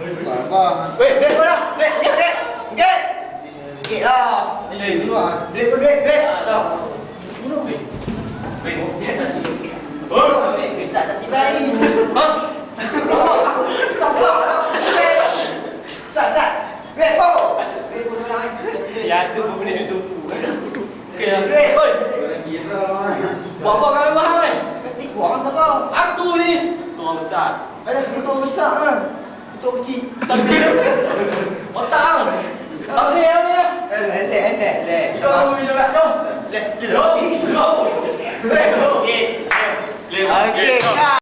Weh, duit kau dah. Duit. Okey. Okey lah. Duit kau duit. Dah. Bunuh weh. Weh, Bisa tak tiba ni. Sat. Weh kau. Weh kau dah. Ya tu boleh tu. Okey lah. Weh. Buat apa kami mahal ni? Seketik kurang siapa? Aku ni. Tua besar. Ada ketua besar kan? Ketua kecil. Tak kecil. Otak lah. Tak kecil yang ni lah. Lek. Jom, jom. Lek. Jom. Okey. Okey, kak.